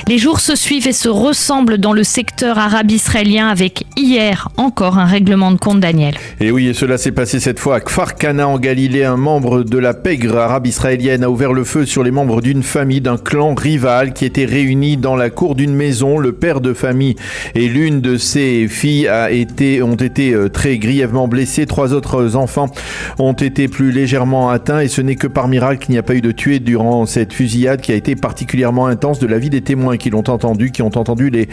Les jours se suivent et se ressemblent dans le secteur arabe-israélien avec hier encore un règlement de compte, Daniel. Et oui, et cela s'est passé cette fois à Kfar Kana en Galilée. Un membre de la pègre arabe israélienne a ouvert le feu sur les membres d'une famille, d'un clan rival qui était réuni dans la cour d'une maison. Le père de famille et l'une de ses filles ont été très grièvement blessés. 3 autres enfants ont été plus légèrement atteints et ce n'est que par miracle qu'il n'y a pas eu de tués durant cette fusillade qui a été particulièrement intense. De l'avis des témoins qui ont entendu les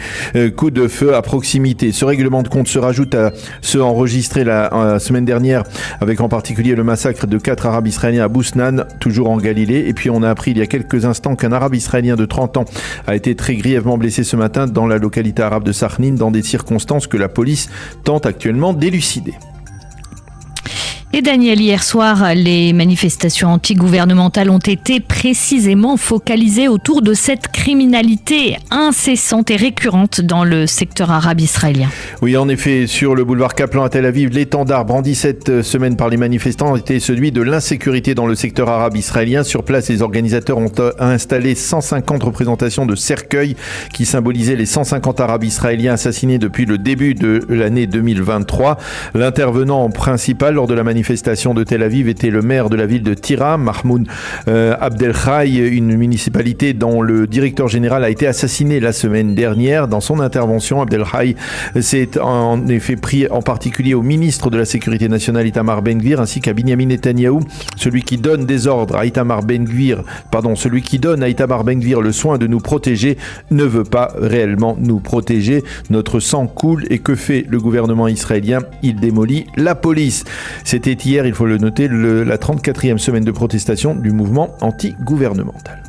coups de feu à proximité. Ce règlement de compte se rajoute à ceux enregistrés la semaine dernière avec en particulier le massacre de 4 Arabes israéliens à Bousnan, toujours en Galilée. Et puis on a appris il y a quelques instants qu'un Arabe israélien de 30 ans a été très grièvement blessé ce matin dans la localité arabe de Sakhnin dans des circonstances que la police tente actuellement d'élucider. Et Daniel, hier soir, les manifestations anti-gouvernementales ont été précisément focalisées autour de cette criminalité incessante et récurrente dans le secteur arabe israélien. Oui, en effet, sur le boulevard Kaplan à Tel Aviv, l'étendard brandi cette semaine par les manifestants était celui de l'insécurité dans le secteur arabe israélien. Sur place, les organisateurs ont installé 150 représentations de cercueils qui symbolisaient les 150 Arabes israéliens assassinés depuis le début de l'année 2023. L'intervenant principal lors de la manifestation de Tel Aviv était le maire de la ville de Tyra, Mahmoud Abdelkhaï, une municipalité dont le directeur général a été assassiné la semaine dernière. Dans son intervention, Abdelkhaï s'est en effet pris en particulier au ministre de la Sécurité nationale Itamar Ben-Gvir ainsi qu'à Binyamin Netanyahou, celui qui donne à Itamar Ben-Gvir le soin de nous protéger ne veut pas réellement nous protéger. Notre sang coule et que fait le gouvernement israélien? Il démolit la police. C'était hier, il faut le noter, la 34e semaine de protestation du mouvement anti-gouvernemental.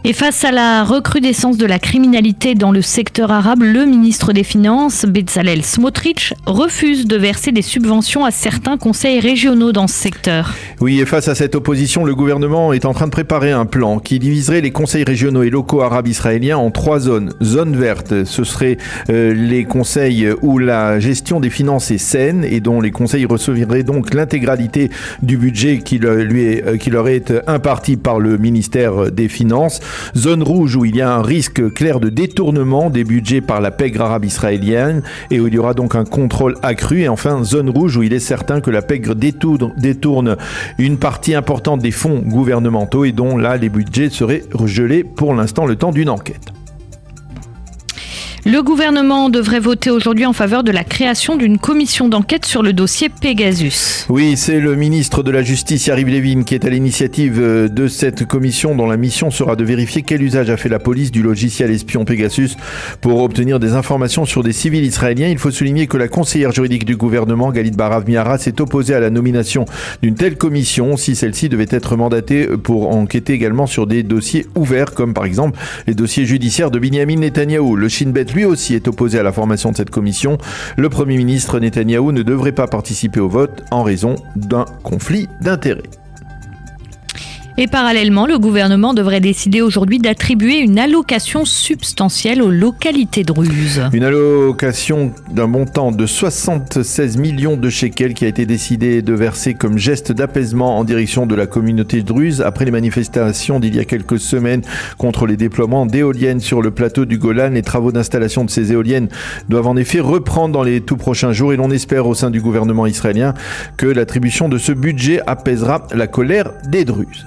Et face à la recrudescence de la criminalité dans le secteur arabe, le ministre des Finances, Bezalel Smotrich, refuse de verser des subventions à certains conseils régionaux dans ce secteur. Oui, et face à cette opposition, le gouvernement est en train de préparer un plan qui diviserait les conseils régionaux et locaux arabes israéliens en 3 zones. Zone verte, ce serait les conseils où la gestion des finances est saine et dont les conseils recevraient donc l'intégralité du budget qui leur est imparti par le ministère des Finances. Zone rouge où il y a un risque clair de détournement des budgets par la pègre arabe israélienne et où il y aura donc un contrôle accru. Et enfin, zone rouge où il est certain que la pègre détourne une partie importante des fonds gouvernementaux et dont là les budgets seraient gelés pour l'instant le temps d'une enquête. Le gouvernement devrait voter aujourd'hui en faveur de la création d'une commission d'enquête sur le dossier Pegasus. Oui, c'est le ministre de la Justice, Yariv Levin, qui est à l'initiative de cette commission dont la mission sera de vérifier quel usage a fait la police du logiciel espion Pegasus pour obtenir des informations sur des civils israéliens. Il faut souligner que la conseillère juridique du gouvernement, Galit Barav-Miara, s'est opposée à la nomination d'une telle commission si celle-ci devait être mandatée pour enquêter également sur des dossiers ouverts, comme par exemple les dossiers judiciaires de Binyamin Netanyahou. Le Shin Bet lui aussi est opposé à la formation de cette commission. Le Premier ministre Netanyahou ne devrait pas participer au vote en raison d'un conflit d'intérêts. Et parallèlement, le gouvernement devrait décider aujourd'hui d'attribuer une allocation substantielle aux localités druzes. Une allocation d'un montant de 76 millions de shekels qui a été décidé de verser comme geste d'apaisement en direction de la communauté druze après les manifestations d'il y a quelques semaines contre les déploiements d'éoliennes sur le plateau du Golan. Les travaux d'installation de ces éoliennes doivent en effet reprendre dans les tout prochains jours et l'on espère au sein du gouvernement israélien que l'attribution de ce budget apaisera la colère des druzes.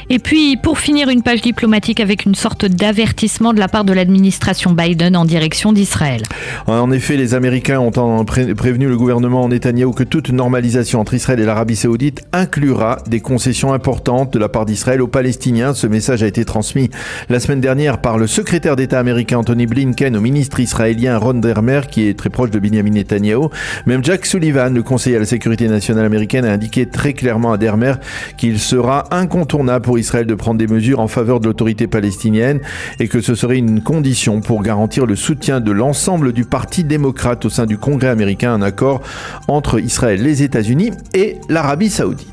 Et puis, pour finir, une page diplomatique avec une sorte d'avertissement de la part de l'administration Biden en direction d'Israël. En effet, les Américains ont prévenu le gouvernement Netanyahou que toute normalisation entre Israël et l'Arabie Saoudite inclura des concessions importantes de la part d'Israël aux Palestiniens. Ce message a été transmis la semaine dernière par le secrétaire d'État américain Anthony Blinken au ministre israélien Ron Dermer, qui est très proche de Binyamin Netanyahou. Même Jack Sullivan, le conseiller à la sécurité nationale américaine, a indiqué très clairement à Dermer qu'il sera incontournable pour Israël de prendre des mesures en faveur de l'autorité palestinienne et que ce serait une condition pour garantir le soutien de l'ensemble du Parti démocrate au sein du Congrès américain, un accord entre Israël, les États-Unis et l'Arabie saoudite.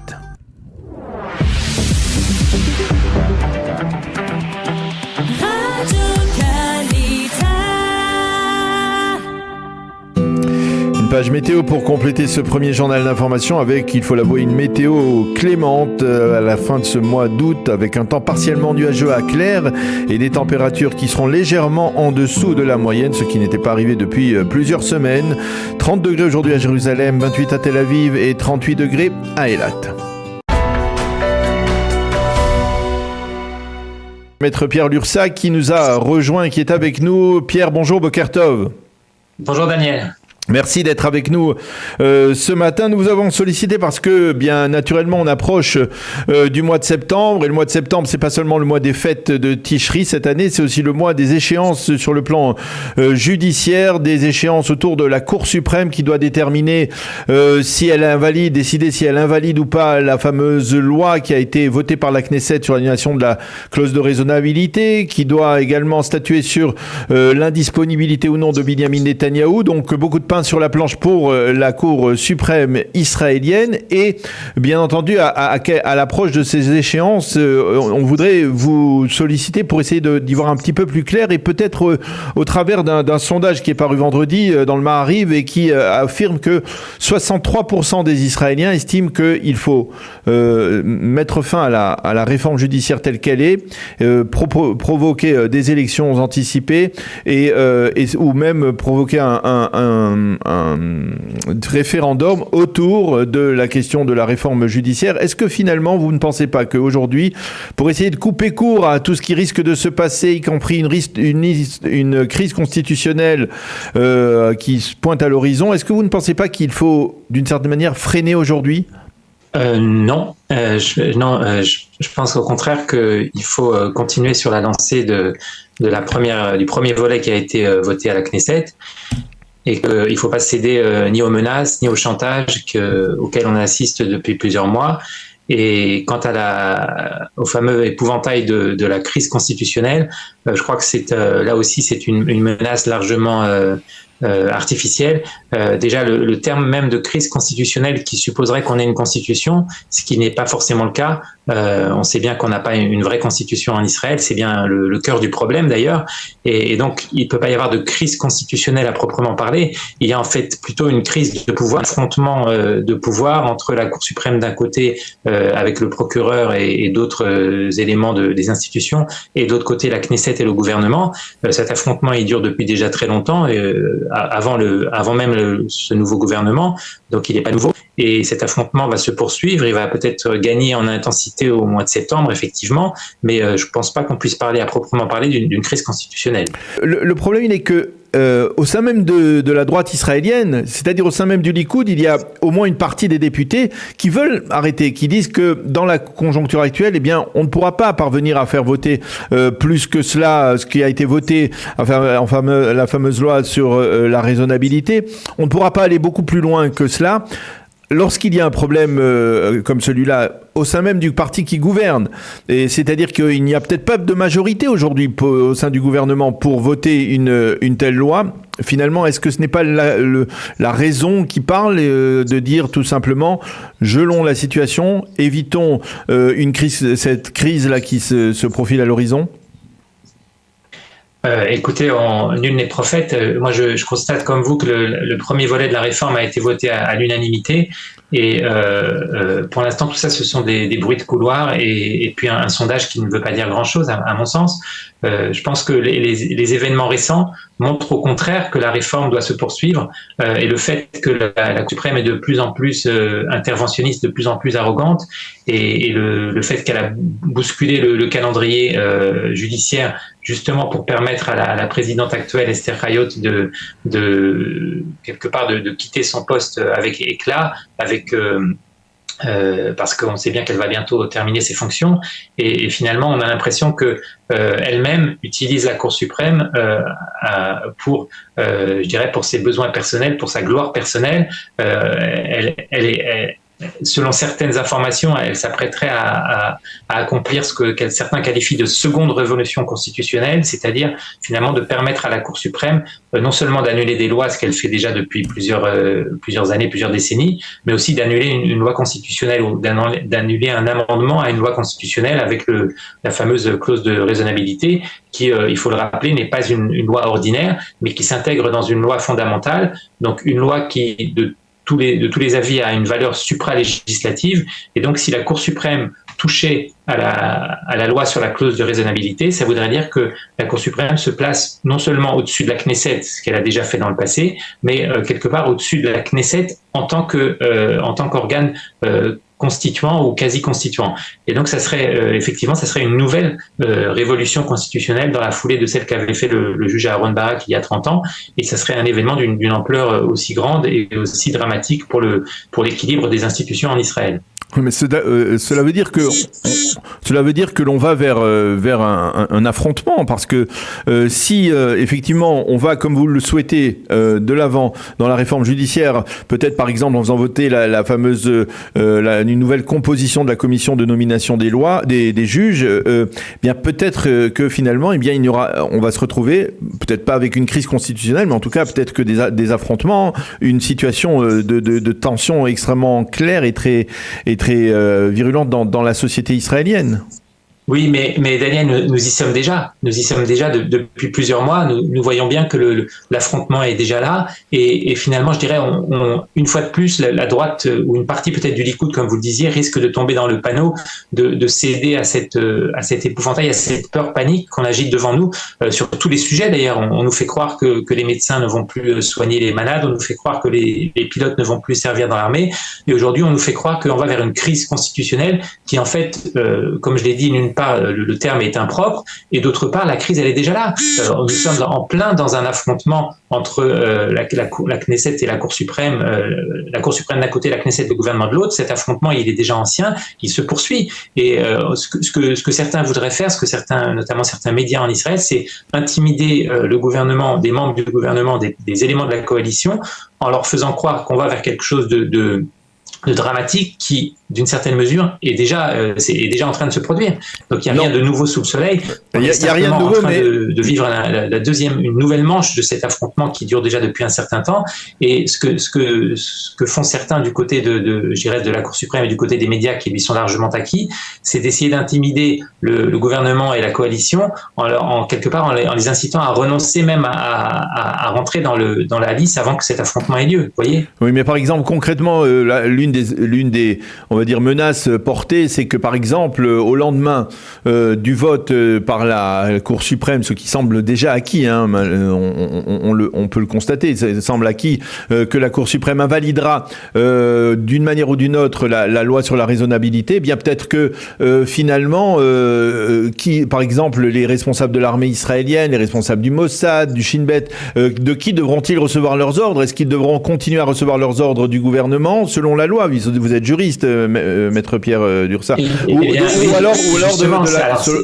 page météo pour compléter ce premier journal d'information avec, il faut l'avouer, une météo clémente à la fin de ce mois d'août avec un temps partiellement nuageux à clair et des températures qui seront légèrement en dessous de la moyenne, ce qui n'était pas arrivé depuis plusieurs semaines. 30 degrés aujourd'hui à Jérusalem, 28 à Tel Aviv et 38 degrés à Eilat. Maître Pierre Lursac qui nous a rejoint, qui est avec nous. Pierre, bonjour, Boker Tov. Bonjour Daniel. Merci d'être avec nous ce matin. Nous vous avons sollicité parce que, bien naturellement, on approche du mois de septembre. Et le mois de septembre, c'est pas seulement le mois des fêtes de Tishri cette année, c'est aussi le mois des échéances sur le plan judiciaire, des échéances autour de la Cour suprême qui doit déterminer si elle invalide, décider si elle invalide ou pas la fameuse loi qui a été votée par la Knesset sur l'annulation de la clause de raisonnabilité, qui doit également statuer sur l'indisponibilité ou non de Binyamin Netanyahou. Donc beaucoup de pain sur la planche pour la Cour suprême israélienne et bien entendu à l'approche de ces échéances, on voudrait vous solliciter pour essayer d'y voir un petit peu plus clair et peut-être au travers d'un sondage qui est paru vendredi dans le Maariv et qui affirme que 63% des Israéliens estiment qu'il faut mettre fin à la réforme judiciaire telle qu'elle est, provoquer des élections anticipées ou même provoquer un référendum autour de la question de la réforme judiciaire. Est-ce que finalement, vous ne pensez pas qu'aujourd'hui, pour essayer de couper court à tout ce qui risque de se passer, y compris une crise constitutionnelle qui se pointe à l'horizon, est-ce que vous ne pensez pas qu'il faut, d'une certaine manière, freiner aujourd'hui ? Non, je pense au contraire qu'il faut continuer sur la lancée du premier volet qui a été voté à la Knesset. Et qu'il ne faut pas céder ni aux menaces, ni au chantage auquel on assiste depuis plusieurs mois. Et quant au fameux épouvantail de la crise constitutionnelle, je crois que là aussi c'est une menace largement artificielle. Déjà le terme même de crise constitutionnelle qui supposerait qu'on ait une constitution, ce qui n'est pas forcément le cas. On sait bien qu'on n'a pas une vraie constitution en Israël, c'est bien le cœur du problème d'ailleurs, et donc il ne peut pas y avoir de crise constitutionnelle à proprement parler. Il y a en fait plutôt une crise de pouvoir, un affrontement de pouvoir entre la Cour suprême d'un côté avec le procureur et d'autres éléments des institutions, et de l'autre côté la Knesset et le gouvernement. Cet affrontement il dure depuis déjà très longtemps, avant même ce nouveau gouvernement, donc il n'est pas nouveau. Et cet affrontement va se poursuivre, il va peut-être gagner en intensité au mois de septembre, effectivement, mais je ne pense pas qu'on puisse parler à proprement parler d'une crise constitutionnelle. Le problème, il est que au sein même de la droite israélienne, c'est-à-dire au sein même du Likoud, il y a au moins une partie des députés qui veulent arrêter, qui disent que dans la conjoncture actuelle, eh bien, on ne pourra pas parvenir à faire voter plus que cela, ce qui a été voté, la fameuse loi sur la raisonnabilité. On ne pourra pas aller beaucoup plus loin que cela. Lorsqu'il y a un problème comme celui-là au sein même du parti qui gouverne, et c'est-à-dire qu'il n'y a peut-être pas de majorité aujourd'hui au sein du gouvernement pour voter une telle loi, finalement, est-ce que ce n'est pas la raison qui parle de dire tout simplement gelons la situation, évitons cette crise-là qui se profile à l'horizon ? Écoutez, nul n'est prophète. Moi, je constate comme vous que le premier volet de la réforme a été voté à l'unanimité. Et pour l'instant, tout ça, ce sont des bruits de couloir et puis un sondage qui ne veut pas dire grand-chose, à mon sens. Je pense que les événements récents montrent au contraire que la réforme doit se poursuivre et le fait que la Cour suprême est de plus en plus interventionniste, de plus en plus arrogante et le fait qu'elle a bousculé le calendrier judiciaire justement pour permettre à la présidente actuelle, Esther Hayot, de quelque part de quitter son poste avec éclat, parce qu'on sait bien qu'elle va bientôt terminer ses fonctions et finalement on a l'impression que elle-même utilise la Cour suprême pour je dirais pour ses besoins personnels, pour sa gloire personnelle. Elle selon certaines informations, elle s'apprêterait à accomplir ce que certains qualifient de seconde révolution constitutionnelle, c'est-à-dire finalement de permettre à la Cour suprême non seulement d'annuler des lois, ce qu'elle fait déjà depuis plusieurs années, plusieurs décennies, mais aussi d'annuler une loi constitutionnelle ou d'annuler un amendement à une loi constitutionnelle avec la fameuse clause de raisonnabilité qui, il faut le rappeler, n'est pas une loi ordinaire, mais qui s'intègre dans une loi fondamentale, donc une loi qui, de tous les avis, a une valeur supralégislative. Et donc, si la Cour suprême touchait à la loi sur la clause de raisonnabilité, ça voudrait dire que la Cour suprême se place non seulement au-dessus de la Knesset, ce qu'elle a déjà fait dans le passé, mais quelque part au-dessus de la Knesset en tant qu'organe constituant ou quasi constituant. Et donc, ça serait effectivement, ça serait une nouvelle révolution constitutionnelle dans la foulée de celle qu'avait fait le juge Aaron Barak il y a 30 ans. Et ça serait un événement d'une ampleur aussi grande et aussi dramatique pour l'équilibre des institutions en Israël. Mais cela veut dire que l'on va vers un affrontement, parce que si effectivement on va, comme vous le souhaitez, de l'avant dans la réforme judiciaire, peut-être par exemple en faisant voter la fameuse une nouvelle composition de la commission de nomination des lois des juges, bien peut-être que finalement on va se retrouver peut-être pas avec une crise constitutionnelle, mais en tout cas peut-être que des affrontements, une situation de tension extrêmement claire et très virulente dans la société israélienne. Oui, mais Daniel, nous y sommes déjà. Nous y sommes déjà depuis plusieurs mois. Nous voyons bien que l'affrontement est déjà là. Et finalement, je dirais, une fois de plus, la droite, ou une partie peut-être du Likoud, comme vous le disiez, risque de tomber dans le panneau, de céder à cet épouvantail, à cette peur panique qu'on agite devant nous, sur tous les sujets d'ailleurs. On nous fait croire que les médecins ne vont plus soigner les malades, on nous fait croire que les pilotes ne vont plus servir dans l'armée. Et aujourd'hui, on nous fait croire qu'on va vers une crise constitutionnelle qui, en fait, comme je l'ai dit, d'une part, le terme est impropre, et d'autre part, la crise, elle est déjà là. Nous sommes en plein dans un affrontement entre la Knesset et la Cour suprême, la Cour suprême d'un côté, la Knesset et le gouvernement de l'autre. Cet affrontement, il est déjà ancien, il se poursuit. Et ce que certains voudraient faire, notamment certains médias en Israël, c'est intimider le gouvernement, des membres du gouvernement, des éléments de la coalition, en leur faisant croire qu'on va vers quelque chose de dramatique qui, d'une certaine mesure, est déjà en train de se produire. Donc il n'y a rien de nouveau sous le soleil. Il n'y a rien de nouveau, mais de vivre une nouvelle manche de cet affrontement qui dure déjà depuis un certain temps. Et ce que font certains du côté de la Cour suprême et du côté des médias qui lui sont largement acquis, c'est d'essayer d'intimider le gouvernement et la coalition en les incitant à renoncer même à rentrer dans la lice avant que cet affrontement ait lieu. Vous voyez ? Oui, mais par exemple, concrètement, l'une des on va dire menaces portées, c'est que par exemple au lendemain du vote par la Cour suprême, ce qui semble déjà acquis, hein, on peut le constater, ça semble acquis, que la Cour suprême invalidera d'une manière ou d'une autre la loi sur la raisonnabilité, eh bien peut-être que finalement par exemple les responsables de l'armée israélienne, les responsables du Mossad, du Shin Bet, de qui devront-ils recevoir leurs ordres ? Est-ce qu'ils devront continuer à recevoir leurs ordres du gouvernement selon la loi ? Vous êtes juriste, maître Pierre Dursa. Ou alors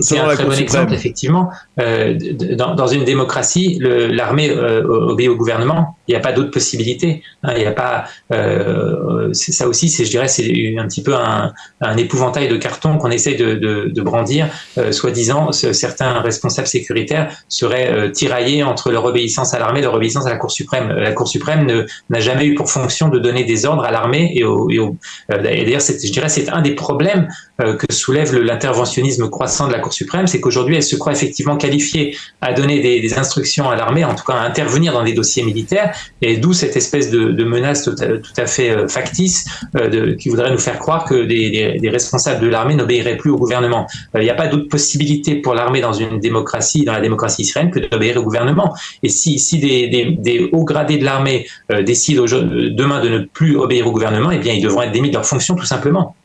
c'est un très bon exemple, effectivement. Dans une démocratie, l'armée obéit au gouvernement. Il n'y a pas d'autre possibilité. Il n'y a pas. Ça aussi, je dirais, c'est un petit peu un épouvantail de carton qu'on essaie de brandir, soi-disant, certains responsables sécuritaires seraient tiraillés entre leur obéissance à l'armée et leur obéissance à la Cour suprême. La Cour suprême n'a jamais eu pour fonction de donner des ordres à l'armée et d'ailleurs, je dirais, c'est un des problèmes que soulève l'interventionnisme croissant de la Cour suprême, c'est qu'aujourd'hui, elle se croit effectivement qualifiée à donner des instructions à l'armée, en tout cas à intervenir dans des dossiers militaires, et d'où cette espèce de menace tout à fait factice qui voudrait nous faire croire que des responsables de l'armée n'obéiraient plus au gouvernement. Il n'y a pas d'autre possibilité pour l'armée dans une démocratie, dans la démocratie israélienne, que d'obéir au gouvernement. Et si des hauts gradés de l'armée décident demain de ne plus obéir au gouvernement, eh bien, ils devront être démis de leurs fonctions, tout simplement.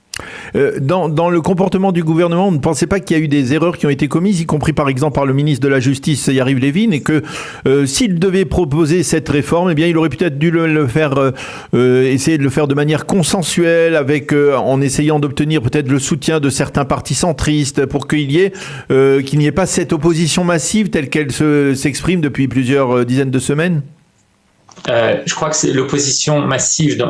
Dans le comportement du gouvernement, vous ne pensez pas qu'il y a eu des erreurs qui ont été commises, y compris par exemple par le ministre de la Justice, Yariv Levin, et que s'il devait proposer cette réforme, eh bien, il aurait peut-être dû le faire, essayer de le faire de manière consensuelle, en essayant d'obtenir peut-être le soutien de certains partis centristes pour qu'il n'y ait pas cette opposition massive telle qu'elle s'exprime depuis plusieurs dizaines de semaines? Je crois que c'est l'opposition massive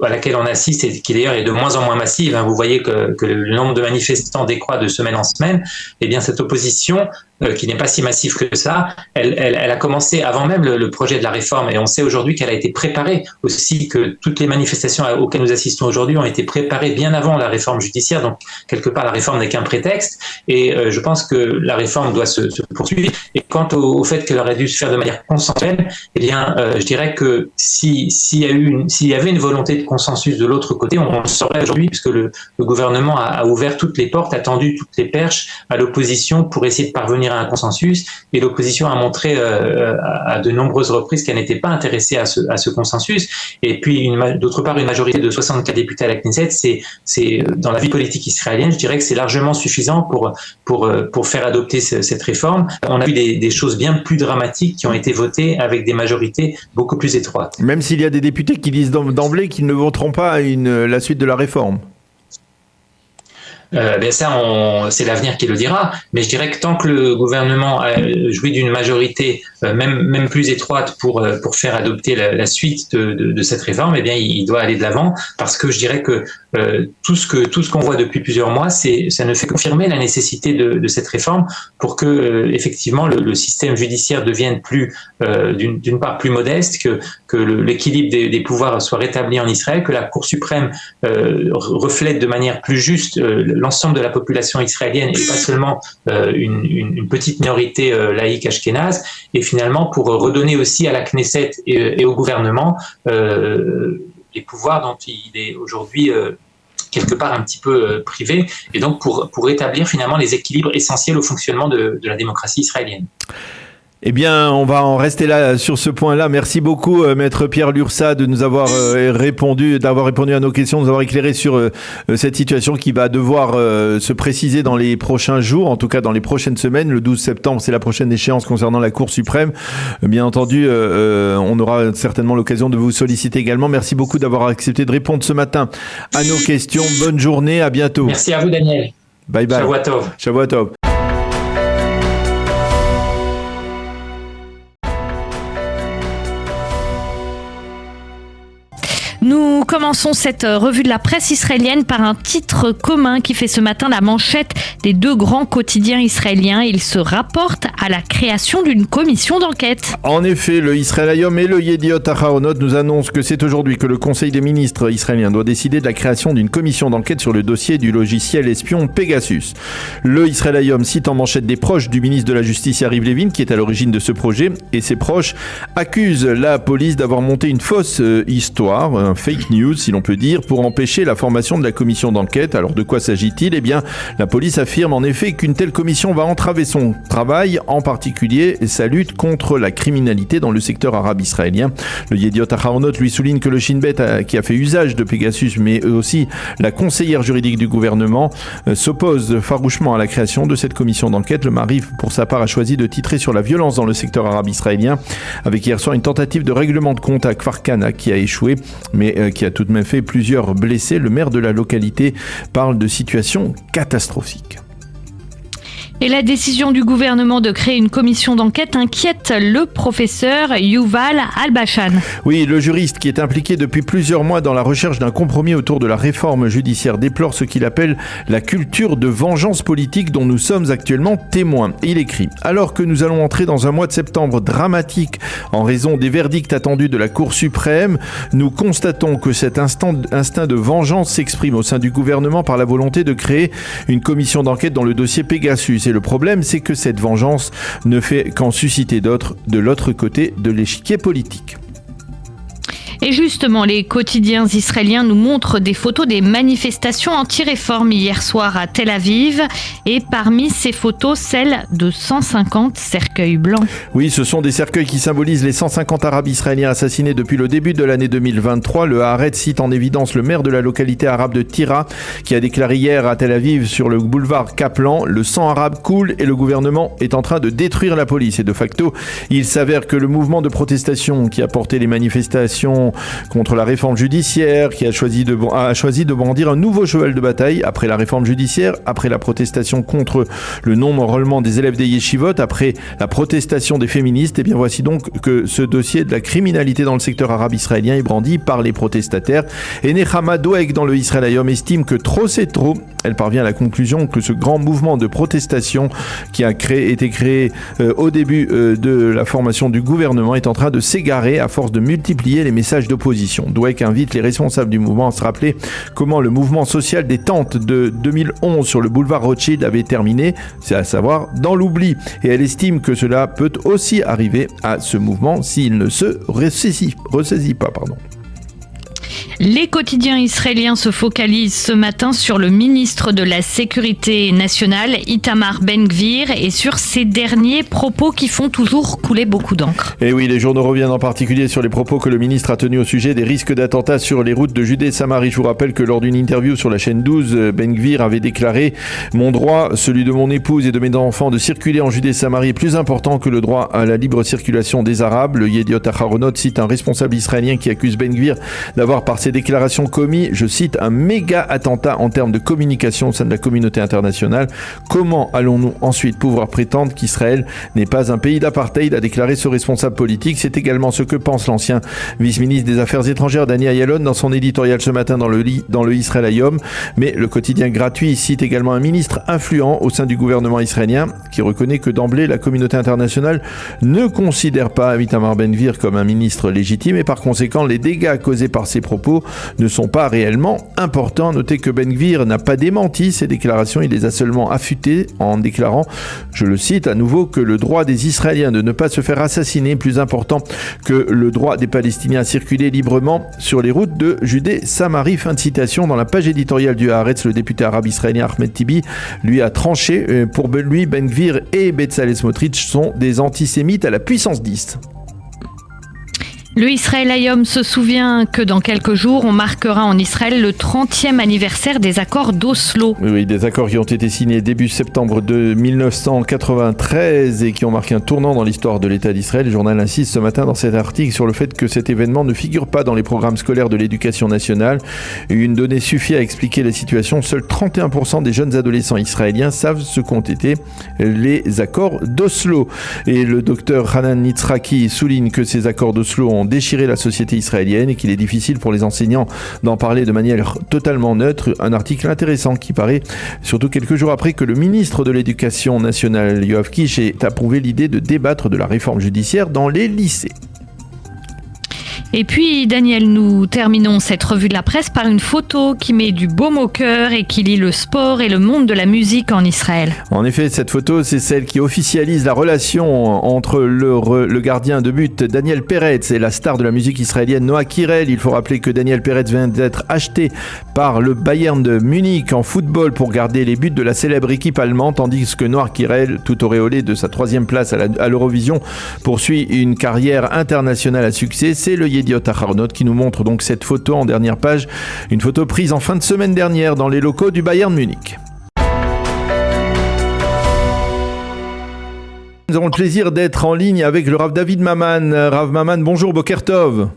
à laquelle on assiste et qui d'ailleurs est de moins en moins massive. Vous voyez que le nombre de manifestants décroît de semaine en semaine. Eh bien, cette opposition, qui n'est pas si massive que ça, elle a commencé avant même le projet de la réforme. Et on sait aujourd'hui qu'elle a été préparée aussi, que toutes les manifestations auxquelles nous assistons aujourd'hui ont été préparées bien avant la réforme judiciaire. Donc, quelque part, la réforme n'est qu'un prétexte. Et je pense que la réforme doit se poursuivre. Et quant au fait qu'elle aurait dû se faire de manière consensuelle, eh bien, je dirais que s'il y avait une volonté de consensus de l'autre côté, on le saurait aujourd'hui, puisque le gouvernement a ouvert toutes les portes, a tendu toutes les perches à l'opposition pour essayer de parvenir à un consensus. Et l'opposition a montré à de nombreuses reprises qu'elle n'était pas intéressée à ce consensus. Et puis, d'autre part, une majorité de 64 députés à la Knesset, c'est dans la vie politique israélienne, je dirais que c'est largement suffisant pour faire adopter cette réforme. On a vu des choses bien plus dramatiques qui ont été votées avec des majorités beaucoup plus étroites. Même s'il y a des députés qui disent d'emblée qu'ils ne voteront pas la suite de la réforme. Ça, c'est l'avenir qui le dira. Mais je dirais que tant que le gouvernement a joui d'une majorité même plus étroite pour faire adopter la suite de cette réforme, eh bien, il doit aller de l'avant, parce que je dirais que tout ce qu'on voit depuis plusieurs mois, ça ne fait confirmer la nécessité de cette réforme pour que effectivement le système judiciaire devienne d'une part plus modeste, que l'équilibre des pouvoirs soit rétabli en Israël, que la Cour suprême reflète de manière plus juste l'ensemble de la population israélienne et pas seulement une petite minorité laïque ashkénaze, et finalement pour redonner aussi à la Knesset et au gouvernement les pouvoirs dont il est aujourd'hui quelque part un petit peu privé, et donc pour rétablir finalement les équilibres essentiels au fonctionnement de la démocratie israélienne. Eh bien, on va en rester là sur ce point-là. Merci beaucoup, Maître Pierre Lursa, de nous avoir répondu à nos questions, de nous avoir éclairé sur cette situation qui va devoir se préciser dans les prochains jours, en tout cas dans les prochaines semaines. Le 12 septembre, c'est la prochaine échéance concernant la Cour suprême. Bien entendu, on aura certainement l'occasion de vous solliciter également. Merci beaucoup d'avoir accepté de répondre ce matin à nos questions. Bonne journée, à bientôt. Merci à vous, Daniel. Bye bye. Shavua tov. Shavua tov. Nous commençons cette revue de la presse israélienne par un titre commun qui fait ce matin la manchette des deux grands quotidiens israéliens. Il se rapporte à la création d'une commission d'enquête. En effet, le Israël Hayom et le Yediot Ahronoth nous annoncent que c'est aujourd'hui que le Conseil des ministres israélien doit décider de la création d'une commission d'enquête sur le dossier du logiciel espion Pegasus. Le Israël Hayom cite en manchette des proches du ministre de la Justice Yariv Levin qui est à l'origine de ce projet, et ses proches accusent la police d'avoir monté une fausse histoire, un fake news si l'on peut dire, pour empêcher la formation de la commission d'enquête. Alors de quoi s'agit-il ? Eh bien, la police affirme en effet qu'une telle commission va entraver son travail, en particulier sa lutte contre la criminalité dans le secteur arabe israélien. Le Yediot Ahronoth lui souligne que le Shin Bet, qui a fait usage de Pegasus, mais aussi la conseillère juridique du gouvernement, s'oppose farouchement à la création de cette commission d'enquête. Le Maariv, pour sa part, a choisi de titrer sur la violence dans le secteur arabe israélien, avec hier soir une tentative de règlement de compte à Kfar Kana qui a échoué, mais qui a tout de même fait plusieurs blessés. Le maire de la localité parle de situation catastrophique. Et la décision du gouvernement de créer une commission d'enquête inquiète le professeur Yuval Albashan. Oui, le juriste qui est impliqué depuis plusieurs mois dans la recherche d'un compromis autour de la réforme judiciaire déplore ce qu'il appelle la culture de vengeance politique dont nous sommes actuellement témoins. Il écrit « Alors que nous allons entrer dans un mois de septembre dramatique en raison des verdicts attendus de la Cour suprême, nous constatons que cet instinct de vengeance s'exprime au sein du gouvernement par la volonté de créer une commission d'enquête dans le dossier Pegasus. Et le problème, c'est que cette vengeance ne fait qu'en susciter d'autres de l'autre côté de l'échiquier politique. Et justement, les quotidiens israéliens nous montrent des photos des manifestations anti-réforme hier soir à Tel Aviv. Et parmi ces photos, celle de 150 cercueils blancs. Oui, ce sont des cercueils qui symbolisent les 150 Arabes israéliens assassinés depuis le début de l'année 2023. Le Haaretz cite en évidence le maire de la localité arabe de Tira qui a déclaré hier à Tel Aviv sur le boulevard Kaplan « Le sang arabe coule et le gouvernement est en train de détruire la police ». Et de facto, il s'avère que le mouvement de protestation qui a porté les manifestations protestation contre la réforme judiciaire, qui a choisi de brandir un nouveau cheval de bataille après la réforme judiciaire, après la protestation contre le non-enrôlement des élèves des yeshivot, après la protestation des féministes. Et bien voici donc que ce dossier de la criminalité dans le secteur arabe israélien est brandi par les protestataires. Et Nechama Doeg dans le Israël Hayom estime que trop c'est trop. Elle parvient à la conclusion que ce grand mouvement de protestation qui a été créé au début de la formation du gouvernement est en train de s'égarer à force de multiplier les messages d'opposition. Dweck invite les responsables du mouvement à se rappeler comment le mouvement social des tentes de 2011 sur le boulevard Rothschild avait terminé, c'est à savoir dans l'oubli. Et elle estime que cela peut aussi arriver à ce mouvement s'il ne se ressaisit pas. Les quotidiens israéliens se focalisent ce matin sur le ministre de la Sécurité nationale, Itamar Ben-Gvir, et sur ses derniers propos qui font toujours couler beaucoup d'encre. Et oui, les journaux reviennent en particulier sur les propos que le ministre a tenus au sujet des risques d'attentats sur les routes de Judée-Samarie. Je vous rappelle que lors d'une interview sur la chaîne 12, Ben-Gvir avait déclaré « Mon droit, celui de mon épouse et de mes enfants de circuler en Judée-Samarie est plus important que le droit à la libre circulation des Arabes ». Le Yediot Aharonot cite un responsable israélien qui accuse Ben-Gvir d'avoir par ses déclarations commis, je cite, un méga attentat en termes de communication au sein de la communauté internationale. Comment allons-nous ensuite pouvoir prétendre qu'Israël n'est pas un pays d'apartheid, a déclaré ce responsable politique. C'est également ce que pense l'ancien vice-ministre des Affaires étrangères Dani Ayalon dans son éditorial ce matin dans le Israël Hayom. Mais le quotidien gratuit cite également un ministre influent au sein du gouvernement israélien qui reconnaît que d'emblée la communauté internationale ne considère pas Itamar Ben-Gvir comme un ministre légitime et par conséquent les dégâts causés par ses propos ne sont pas réellement importants. Notez que Ben-Gvir n'a pas démenti ces déclarations, il les a seulement affûtées en déclarant, je le cite à nouveau, que le droit des Israéliens de ne pas se faire assassiner est plus important que le droit des Palestiniens à circuler librement sur les routes de Judée-Samarie. Fin de citation. Dans la page éditoriale du Haaretz, le député arabe israélien Ahmed Tibi lui a tranché. Pour lui, Ben-Gvir et Bezalel Smotrich sont des antisémites à la puissance 10. Le Israël Hayom se souvient que dans quelques jours, on marquera en Israël le 30e anniversaire des accords d'Oslo. Oui, des accords qui ont été signés début septembre de 1993 et qui ont marqué un tournant dans l'histoire de l'État d'Israël. Le journal insiste ce matin dans cet article sur le fait que cet événement ne figure pas dans les programmes scolaires de l'éducation nationale. Une donnée suffit à expliquer la situation. Seuls 31% des jeunes adolescents israéliens savent ce qu'ont été les accords d'Oslo. Et le docteur Hanan Nitzraki souligne que ces accords d'Oslo ont déchiré la société israélienne et qu'il est difficile pour les enseignants d'en parler de manière totalement neutre. Un article intéressant qui paraît surtout quelques jours après que le ministre de l'Éducation nationale, Yoav Kish, ait approuvé l'idée de débattre de la réforme judiciaire dans les lycées. Et puis, Daniel, nous terminons cette revue de la presse par une photo qui met du baume au cœur et qui lie le sport et le monde de la musique en Israël. En effet, cette photo, c'est celle qui officialise la relation entre le gardien de but Daniel Peretz et la star de la musique israélienne Noah Kirel. Il faut rappeler que Daniel Peretz vient d'être acheté par le Bayern de Munich en football pour garder les buts de la célèbre équipe allemande, tandis que Noah Kirel, tout auréolé de sa 3e place à l'Eurovision, poursuit une carrière internationale à succès. C'est le Yediot Aharonot qui nous montre donc cette photo en dernière page, une photo prise en fin de semaine dernière dans les locaux du Bayern Munich. Nous avons le plaisir d'être en ligne avec le Rav David Maman. Rav Maman, bonjour, Boker Tov.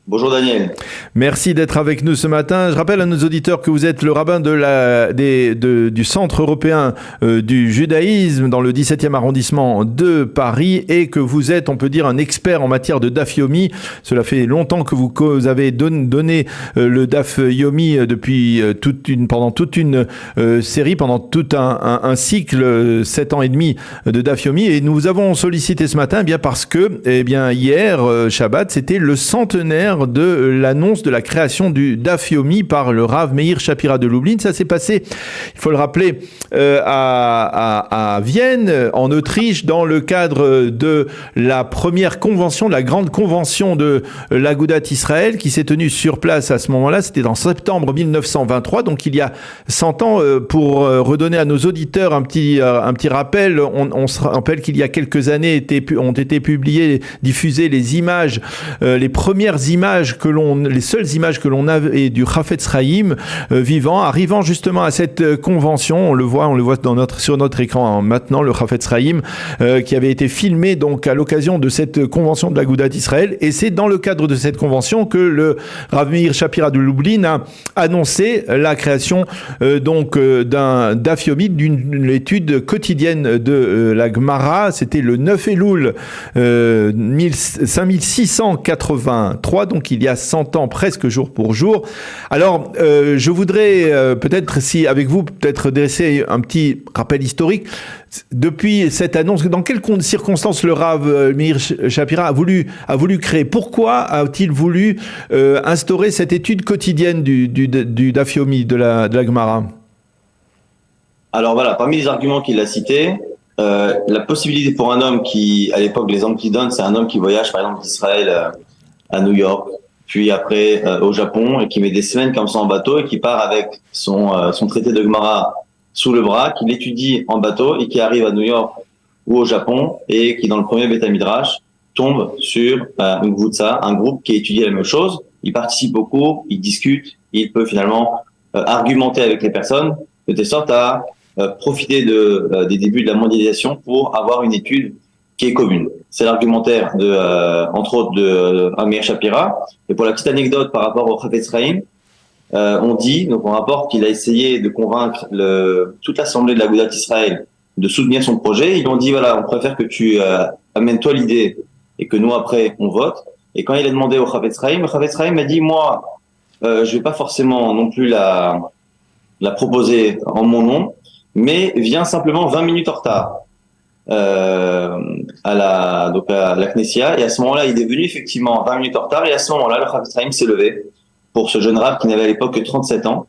Bonjour Daniel. Merci d'être avec nous ce matin. Je rappelle à nos auditeurs que vous êtes le rabbin du Centre européen du judaïsme dans le 17e arrondissement de Paris et que vous êtes, on peut dire, un expert en matière de Daf Yomi. Cela fait longtemps que vous avez donné le Daf Yomi pendant toute une série, pendant tout un cycle, 7 ans et demi de Daf Yomi. Et nous vous avons sollicité ce matin parce que hier, Shabbat, c'était le centenaire de l'annonce de la création du Daf Yomi par le Rav Meir Shapira de Lublin. Ça s'est passé, il faut le rappeler, à Vienne, en Autriche, dans le cadre de la première convention, de la grande convention de l'Agudat Israël, qui s'est tenue sur place à ce moment-là. C'était en septembre 1923, donc il y a 100 ans. Pour redonner à nos auditeurs un petit rappel, on se rappelle qu'il y a quelques années ont été publiées, diffusées les images, les premières images les seules images que l'on a du Chafetz Chaim vivant, arrivant justement à cette convention. On le voit sur notre écran maintenant, le Chafetz Chaim, qui avait été filmé donc à l'occasion de cette convention de l'Agudat Israël. Et c'est dans le cadre de cette convention que le Rav Meir Shapira de Lublin a annoncé la création d'un daf yomi, d'une étude quotidienne de la Gemara. C'était le 9 Elul 5683, donc il y a 100 ans presque jour pour jour. Alors, je voudrais peut-être, si avec vous, peut-être dresser un petit rappel historique. Depuis cette annonce, dans quelles circonstances le Rav Meir Shapira a voulu créer? Pourquoi a-t-il voulu instaurer cette étude quotidienne du daf yomi de la Gemara? Alors voilà, parmi les arguments qu'il a cités, la possibilité pour un homme qui, à l'époque, l'exemple qu'il donne, c'est un homme qui voyage par exemple d'Israël à New York, puis après au Japon, et qui met des semaines comme ça en bateau, et qui part avec son traité de Gemara sous le bras, qui l'étudie en bateau, et qui arrive à New York ou au Japon, et qui dans le premier Beth Midrash tombe sur une Gvutza, un groupe qui étudie la même chose. Il participe au cours, il discute, il peut finalement argumenter avec les personnes, de telle sorte à profiter des débuts de la mondialisation pour avoir une étude qui est commune. C'est l'argumentaire entre autres de Meir Shapira. Et pour la petite anecdote par rapport au Chafetz Chaim, on rapporte qu'il a essayé de convaincre toute l'assemblée de l'Agudat Israël de soutenir son projet. Ils lui ont dit, voilà, on préfère que tu amènes toi l'idée et que nous après on vote. Et quand il a demandé au Chafetz Chaim, le Chafetz Chaim a dit, moi, je vais pas forcément non plus la proposer en mon nom, mais vient simplement 20 minutes en retard à la Knessia. Et à ce moment-là, il est venu effectivement 20 minutes en retard. Et à ce moment-là, le Chafetz Chaim s'est levé pour ce jeune rabbin qui n'avait à l'époque que 37 ans.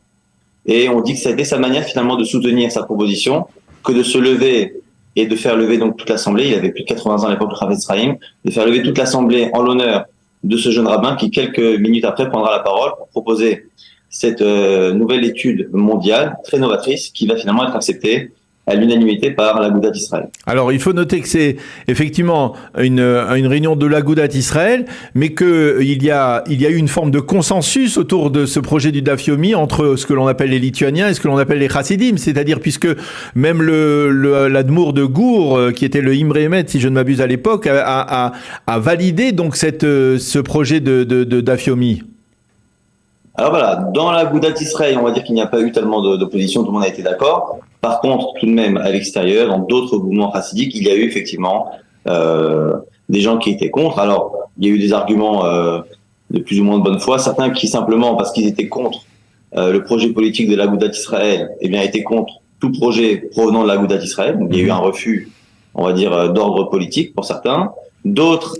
Et on dit que ça a été sa manière finalement de soutenir sa proposition, que de se lever et de faire lever donc toute l'assemblée. Il avait plus de 80 ans à l'époque, le Chafetz Chaim, de faire lever toute l'assemblée en l'honneur de ce jeune rabbin qui, quelques minutes après, prendra la parole pour proposer cette nouvelle étude mondiale très novatrice qui va finalement être acceptée à l'unanimité par l'Agudat Israël. Alors, il faut noter que c'est effectivement une réunion de l'Agudat Israël, mais qu'il y a eu une forme de consensus autour de ce projet du daf yomi entre ce que l'on appelle les Lituaniens et ce que l'on appelle les Chassidim, c'est-à-dire puisque même l'Admour de Gour, qui était le Imre Emet, si je ne m'abuse à l'époque, a validé donc ce projet de daf yomi. Alors voilà, dans l'Agudat Israël, on va dire qu'il n'y a pas eu tellement d'opposition, tout le monde a été d'accord. Par contre, tout de même, à l'extérieur, dans d'autres mouvements chassidiques, il y a eu effectivement des gens qui étaient contre. Alors, il y a eu des arguments de plus ou moins de bonne foi, certains qui simplement, parce qu'ils étaient contre le projet politique de l'Agudat Israël, étaient contre tout projet provenant de l'Agudat Israël. Donc, il y a eu un refus, on va dire, d'ordre politique pour certains. D'autres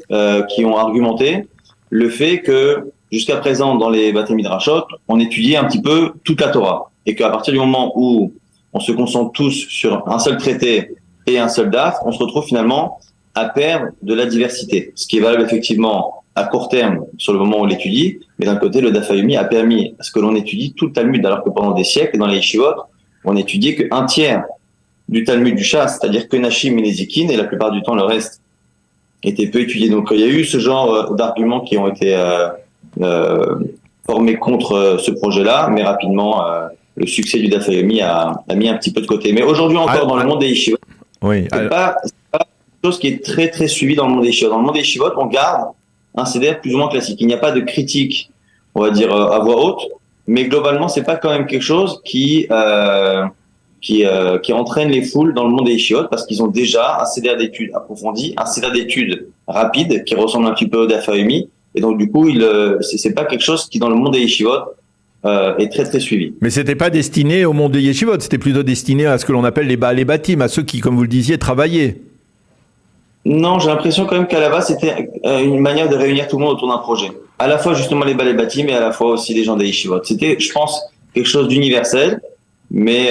qui ont argumenté le fait que jusqu'à présent, dans les Beth Midrashot, on étudiait un petit peu toute la Torah. Et qu'à partir du moment où on se concentre tous sur un seul traité et un seul daf, on se retrouve finalement à perdre de la diversité. Ce qui est valable effectivement à court terme sur le moment où on l'étudie, mais d'un côté, le daf yomi a permis à ce que l'on étudie tout le Talmud, alors que pendant des siècles, dans les yeshivot, on n'étudiait qu'un tiers du Talmud du Shas, c'est-à-dire que Nashim et Nezikin, et la plupart du temps, le reste était peu étudié. Donc il y a eu ce genre d'arguments qui ont été formés contre ce projet-là, mais rapidement, le succès du daf yomi a mis un petit peu de côté. Mais aujourd'hui encore, dans le monde des yeshivot, c'est pas quelque chose qui est très très suivi dans le monde des yeshivot. Dans le monde des yeshivot, on garde un CDR plus ou moins classique. Il n'y a pas de critique, on va dire, à voix haute, mais globalement, c'est pas quand même quelque chose qui entraîne les foules dans le monde des yeshivot, parce qu'ils ont déjà un CDR d'études approfondi, un CDR d'études rapide qui ressemble un petit peu au daf yomi. Et donc, du coup, c'est pas quelque chose qui, dans le monde des yeshivot, est très, très suivi. Mais c'était pas destiné au monde des yeshivot, c'était plutôt destiné à ce que l'on appelle les Baalei Batim, à ceux qui, comme vous le disiez, travaillaient. Non, j'ai l'impression quand même qu'à la base, c'était une manière de réunir tout le monde autour d'un projet. À la fois, justement, les Baalei Batim, mais à la fois aussi les gens des yeshivot. C'était, je pense, quelque chose d'universel, mais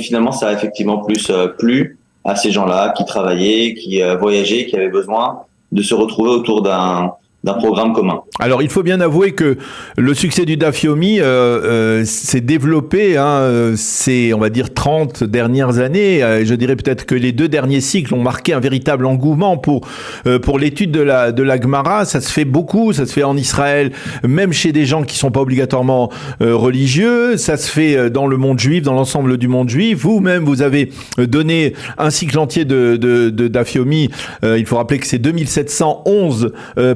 finalement, ça a effectivement plus plu à ces gens-là qui travaillaient, qui voyageaient, qui avaient besoin de se retrouver autour d'un d'un programme commun. Alors, il faut bien avouer que le succès du Daf Yomi s'est développé ces, on va dire, 30 dernières années. Je dirais peut-être que les 2 derniers cycles ont marqué un véritable engouement pour l'étude de la Gemara. Ça se fait beaucoup, ça se fait en Israël, même chez des gens qui sont pas obligatoirement religieux. Ça se fait dans le monde juif, dans l'ensemble du monde juif. Vous-même, vous avez donné un cycle entier de Daf Yomi. Il faut rappeler que c'est 2711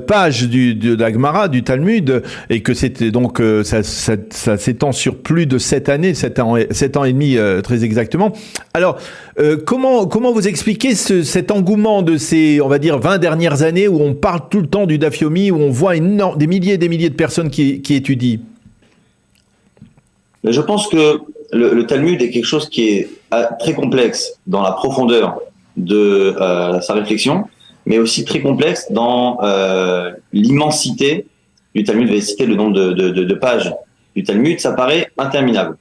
pages de la Gemara, du Talmud, et que c'était donc ça s'étend sur plus de 7 années, 7 ans et demi très exactement. Alors, comment vous expliquez cet engouement de ces, on va dire, 20 dernières années où on parle tout le temps du Daf Yomi, où on voit des milliers et des milliers de personnes qui étudient? Je pense que le Talmud est quelque chose qui est très complexe dans la profondeur de sa réflexion, mais aussi très complexe dans l'immensité du Talmud. Je vais citer le nombre de pages du Talmud, ça paraît interminable.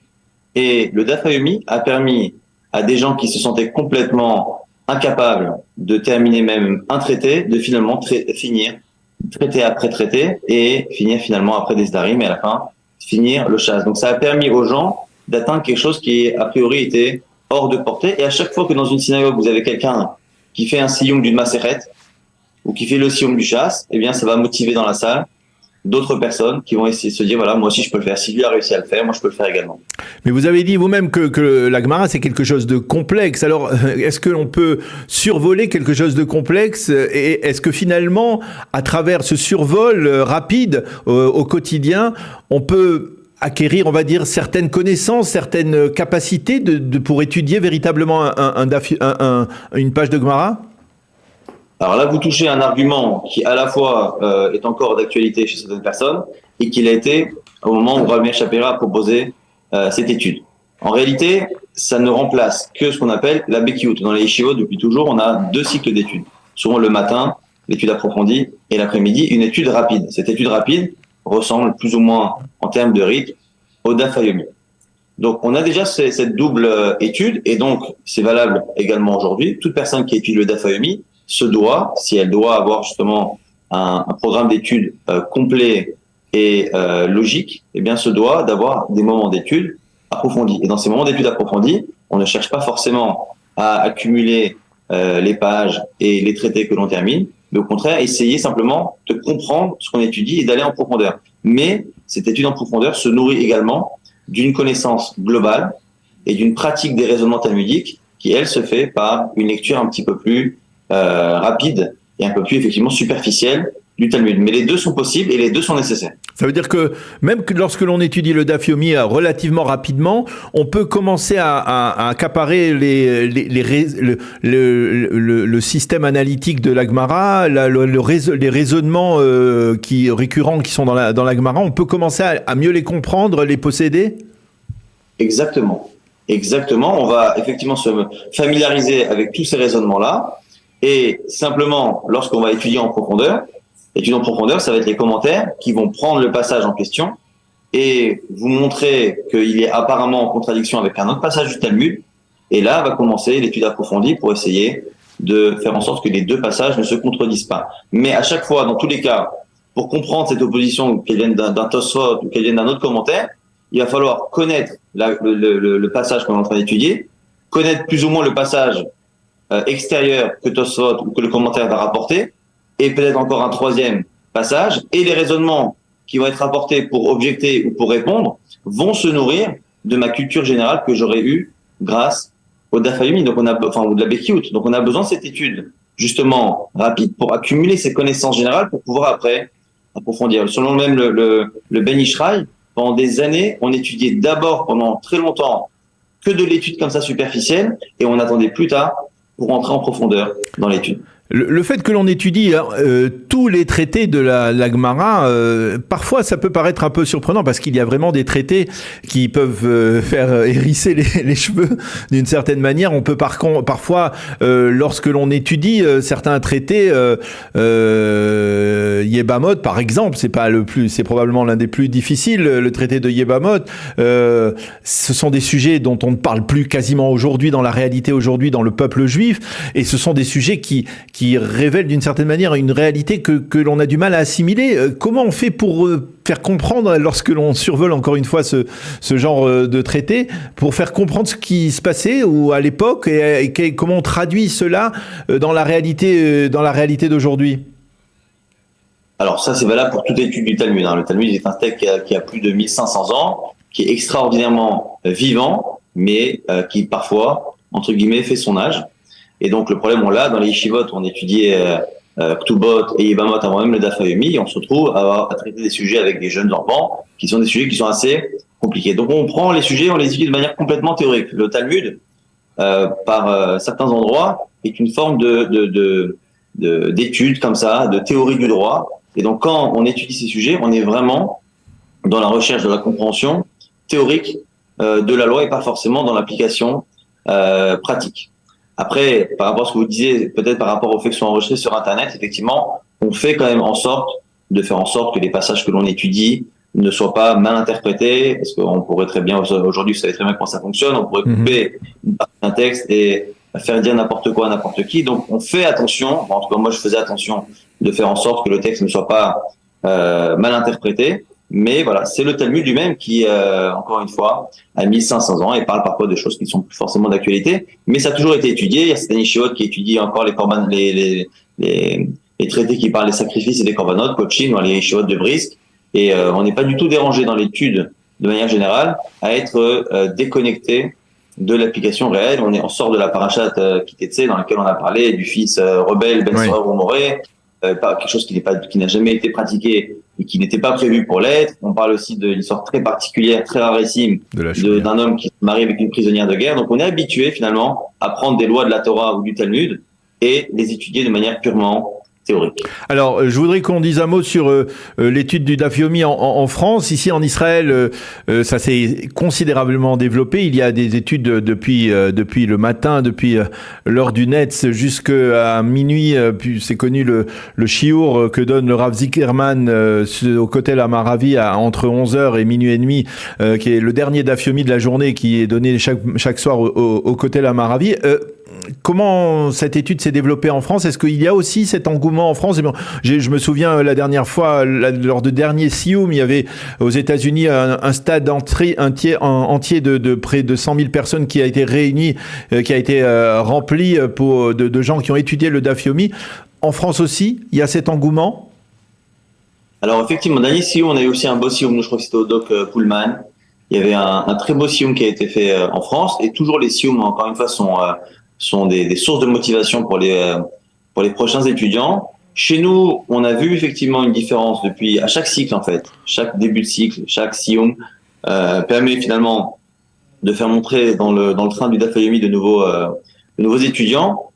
Et le Daf Yomi a permis à des gens qui se sentaient complètement incapables de terminer même un traité, de finalement finir traité après traité et finir finalement après des Sdarim et à la fin finir le Shas. Donc ça a permis aux gens d'atteindre quelque chose qui a priori était hors de portée. Et à chaque fois que dans une synagogue vous avez quelqu'un qui fait un siyum d'une Maseret ou qui fait le siyum du Shas, eh bien ça va motiver dans la salle d'autres personnes qui vont essayer de se dire voilà, moi aussi je peux le faire. Si lui a réussi à le faire, moi je peux le faire également. Mais vous avez dit vous-même que la Gemara c'est quelque chose de complexe. Alors est-ce que l'on peut survoler quelque chose de complexe et est-ce que finalement à travers ce survol rapide au quotidien, on peut acquérir, on va dire, certaines connaissances, certaines capacités pour étudier véritablement une page de Gemara? Alors là, vous touchez un argument qui, à la fois, est encore d'actualité chez certaines personnes et qu'il a été au moment où Rabbi Meir Shapira a proposé cette étude. En réalité, ça ne remplace que ce qu'on appelle la Bekiout. Dans les yeshivot, depuis toujours, on a 2 cycles d'études. Souvent le matin, l'étude approfondie, et l'après-midi, une étude rapide. Cette étude rapide ressemble plus ou moins, en termes de rythme, au Daf Yomi. Donc, on a déjà cette double étude, et donc, c'est valable également aujourd'hui. Toute personne qui étudie le Daf Yomi se doit, si elle doit avoir justement un programme d'études complet et logique, eh bien, se doit d'avoir des moments d'études approfondis. Et dans ces moments d'études approfondis, on ne cherche pas forcément à accumuler les pages et les traités que l'on termine, mais au contraire, essayer simplement de comprendre ce qu'on étudie et d'aller en profondeur. Mais cette étude en profondeur se nourrit également d'une connaissance globale et d'une pratique des raisonnements talmudiques qui, elle, se fait par une lecture un petit peu plus rapide et un peu plus effectivement superficielle du Talmud. Mais les deux sont possibles et les deux sont nécessaires. Ça veut dire que même que lorsque l'on étudie le Daf Yomi relativement rapidement, on peut commencer à accaparer le système analytique de la Gemara, les raisonnements récurrents qui sont dans la Gemara. On peut commencer à mieux les comprendre, les posséder. Exactement. On va effectivement se familiariser avec tous ces raisonnements-là. Et simplement, lorsqu'on va étudier en profondeur, ça va être les commentaires qui vont prendre le passage en question et vous montrer qu'il est apparemment en contradiction avec un autre passage du Talmud. Et là, va commencer l'étude approfondie pour essayer de faire en sorte que les deux passages ne se contredisent pas. Mais à chaque fois, dans tous les cas, pour comprendre cette opposition, qu'elle vienne d'un Tosfot ou qu'elle vienne d'un autre commentaire, il va falloir connaître le passage qu'on est en train d'étudier, connaître plus ou moins le passage extérieur que Tosfot ou que le commentaire va rapporter, et peut-être encore un troisième passage, et les raisonnements qui vont être apportés pour objecter ou pour répondre vont se nourrir de ma culture générale que j'aurais eue grâce au Daf Yomi, donc ou de la Bekiout. Donc on a besoin de cette étude justement rapide pour accumuler ces connaissances générales pour pouvoir après approfondir. Selon même le Ben Ishraï, pendant des années, on étudiait d'abord pendant très longtemps que de l'étude comme ça superficielle, et on attendait plus tard pour entrer en profondeur dans l'étude. Le fait que l'on étudie tous les traités de la Gemara, parfois ça peut paraître un peu surprenant parce qu'il y a vraiment des traités qui peuvent faire hérisser les cheveux d'une certaine manière. On peut parfois, lorsque l'on étudie certains traités, Yebamot par exemple, c'est probablement l'un des plus difficiles, le traité de Yebamot. Ce sont des sujets dont on ne parle plus quasiment aujourd'hui dans la réalité aujourd'hui dans le peuple juif, et ce sont des sujets qui révèle d'une certaine manière une réalité que l'on a du mal à assimiler. Comment on fait pour faire comprendre, lorsque l'on survole encore une fois ce genre de traité, pour faire comprendre ce qui se passait ou à l'époque et comment on traduit cela dans la réalité d'aujourd'hui? Alors ça, c'est valable pour toute étude du Talmud. Le Talmud est un texte qui a plus de 1500 ans, qui est extraordinairement vivant, mais qui parfois, entre guillemets, fait son âge. Et donc le problème, on l'a dans les yeshivot, on étudiait Ktubot et Yevamot avant même le Daf Yomi, et on se retrouve à traiter des sujets avec des jeunes enfants, qui sont des sujets qui sont assez compliqués. Donc on prend les sujets, on les étudie de manière complètement théorique. Le Talmud, par certains endroits, est une forme d'étude comme ça, de théorie du droit. Et donc quand on étudie ces sujets, on est vraiment dans la recherche de la compréhension théorique de la loi et pas forcément dans l'application pratique. Après, par rapport à ce que vous disiez, peut-être par rapport au fait que ce soit enregistré sur Internet, effectivement, on fait quand même en sorte de faire en sorte que les passages que l'on étudie ne soient pas mal interprétés, parce qu'on pourrait très bien, aujourd'hui, vous savez très bien comment ça fonctionne, on pourrait couper une partie d'un texte et faire dire n'importe quoi à n'importe qui. Donc, on fait attention, en tout cas, moi, je faisais attention de faire en sorte que le texte ne soit pas mal interprété. Mais voilà, c'est le Talmud lui-même qui, encore une fois, a 1500 ans et parle parfois de choses qui ne sont plus forcément d'actualité. Mais ça a toujours été étudié. Il y a certains yeshivot qui étudient encore les traités qui parlent des sacrifices et des korbanot, coaching dans les yeshivot de Brisk. Et on n'est pas du tout dérangé dans l'étude, de manière générale, à être déconnecté de l'application réelle. On sort de la parashat Kitetsé dans laquelle on a parlé du fils rebelle Ben Soror ou Moré, quelque chose qui n'a jamais été pratiqué et qui n'était pas prévu pour l'être. On parle aussi de l'histoire très particulière, très rarissime d'un homme qui se marie avec une prisonnière de guerre. Donc on est habitué finalement à prendre des lois de la Torah ou du Talmud et les étudier de manière purement théorique. Alors, je voudrais qu'on dise un mot sur l'étude du Daf Yomi en France. Ici, en Israël, ça s'est considérablement développé. Il y a des études depuis le matin, depuis l'heure du Netz jusqu'à minuit. Puis c'est connu le shiur que donne le Rav Zickerman au Kotel Amaravi entre 11h et minuit et demi, qui est le dernier Daf Yomi de la journée, qui est donné chaque soir au Kotel Amaravi. Comment cette étude s'est développée en France? Est-ce qu'il y a aussi cet engouement en France? Je me souviens la dernière fois, lors de dernier Sioum, il y avait aux États-Unis un stade entier de près de 100 000 personnes qui a été réuni, qui a été rempli de gens qui ont étudié le Daf Yomi. En France aussi, il y a cet engouement? Alors effectivement, dernier Sioum, on a eu aussi un beau Sioum, je crois que c'était au Doc Pullman. Il y avait un très beau Sioum qui a été fait en France, et toujours les Sioum, encore une fois, sont des sources de motivation pour les prochains étudiants. Chez nous, on a vu effectivement une différence à chaque cycle, en fait. Chaque début de cycle, chaque Sioum permet finalement de faire montrer dans le train du Daf Yomi de nouveaux étudiants.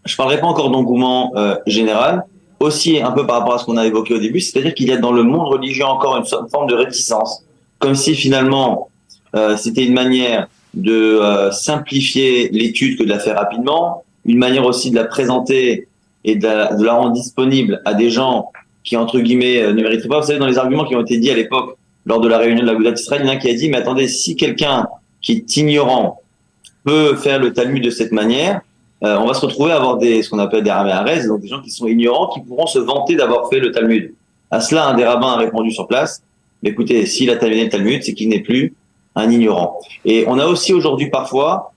Je parlerai pas encore d'engouement général, aussi un peu par rapport à ce qu'on a évoqué au début, c'est-à-dire qu'il y a dans le monde religieux encore une forme de réticence, comme si finalement c'était une manière de simplifier l'étude que de la faire rapidement, une manière aussi de la présenter et de la rendre disponible à des gens qui, entre guillemets, ne mériteraient pas. Vous savez, dans les arguments qui ont été dits à l'époque, lors de la réunion de la Goudat d'Israël, il y en a un qui a dit, mais attendez, si quelqu'un qui est ignorant peut faire le Talmud de cette manière, on va se retrouver à avoir ce qu'on appelle des Ramé Arès, donc des gens qui sont ignorants, qui pourront se vanter d'avoir fait le Talmud. À cela, un des rabbins a répondu sur place, mais écoutez, s'il a terminé le Talmud, c'est qu'il n'est plus un ignorant. Et on a aussi aujourd'hui parfois,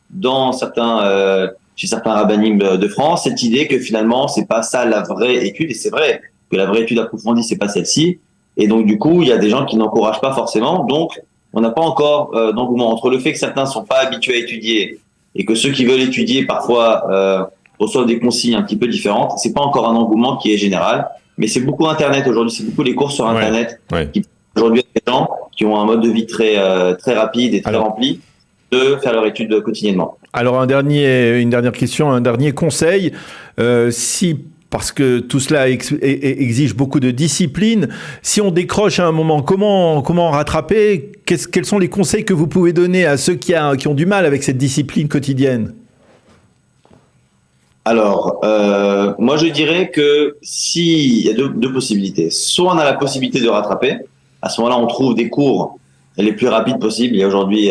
chez certains rabbinim de France, cette idée que finalement, c'est pas ça la vraie étude, et c'est vrai que la vraie étude approfondie, c'est pas celle-ci. Et donc, du coup, il y a des gens qui n'encouragent pas forcément. Donc, on n'a pas encore d'engouement entre le fait que certains sont pas habitués à étudier et que ceux qui veulent étudier parfois reçoivent des consignes un petit peu différentes. C'est pas encore un engouement qui est général, mais c'est beaucoup Internet aujourd'hui, c'est beaucoup les cours sur Internet qui aujourd'hui des gens qui ont un mode de vie très rapide et très rempli de faire leur étude quotidiennement. Alors une dernière question, un dernier conseil. Parce que tout cela exige beaucoup de discipline, si on décroche à un moment, comment rattraper? Quels sont les conseils que vous pouvez donner à ceux qui ont du mal avec cette discipline quotidienne? Alors, moi je dirais que il y a deux possibilités. Soit on a la possibilité de rattraper. À ce moment-là, on trouve des cours les plus rapides possibles. Il y a aujourd'hui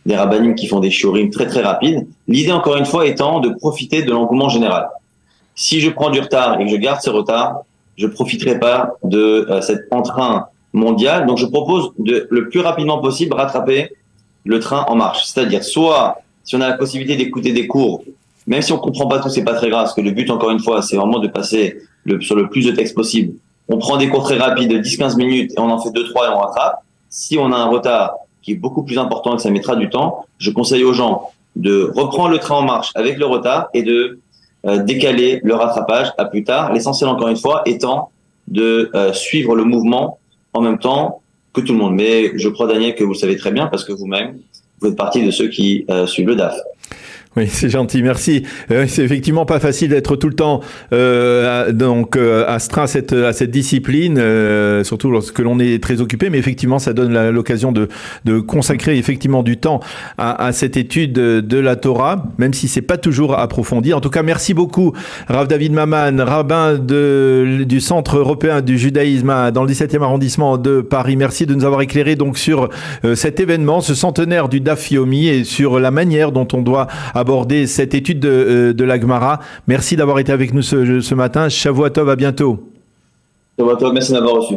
des rabbinim qui font des shiurim très très rapides. L'idée, encore une fois, étant de profiter de l'engouement général. Si je prends du retard et que je garde ce retard, je profiterai pas de cet entrain mondial. Donc je propose de le plus rapidement possible rattraper le train en marche. C'est-à-dire soit si on a la possibilité d'écouter des cours, même si on comprend pas tout, c'est pas très grave, parce que le but encore une fois, c'est vraiment de passer sur le plus de texte possible. On prend des cours très rapides de 10-15 minutes et on en fait 2-3 et on rattrape. Si on a un retard qui est beaucoup plus important et que ça mettra du temps, je conseille aux gens de reprendre le train en marche avec le retard et de décaler le rattrapage à plus tard. L'essentiel, encore une fois, étant de suivre le mouvement en même temps que tout le monde. Mais je crois, Daniel, que vous le savez très bien parce que vous-même, vous faites partie de ceux qui suivent le DAF. Oui, c'est gentil, merci. C'est effectivement pas facile d'être tout le temps astreint à cette discipline, surtout lorsque l'on est très occupé. Mais effectivement, ça donne l'occasion de consacrer effectivement du temps à cette étude de la Torah, même si c'est pas toujours approfondi. En tout cas, merci beaucoup, Rav David Maman, rabbin du Centre européen du judaïsme dans le 17e arrondissement de Paris. Merci de nous avoir éclairé donc sur cet événement, ce centenaire du Daf Yomi et sur la manière dont on doit aborder cette étude de la Gemara. Merci d'avoir été avec nous ce matin. Shavua Tov, à bientôt. Shavua Tov, merci d'avoir reçu.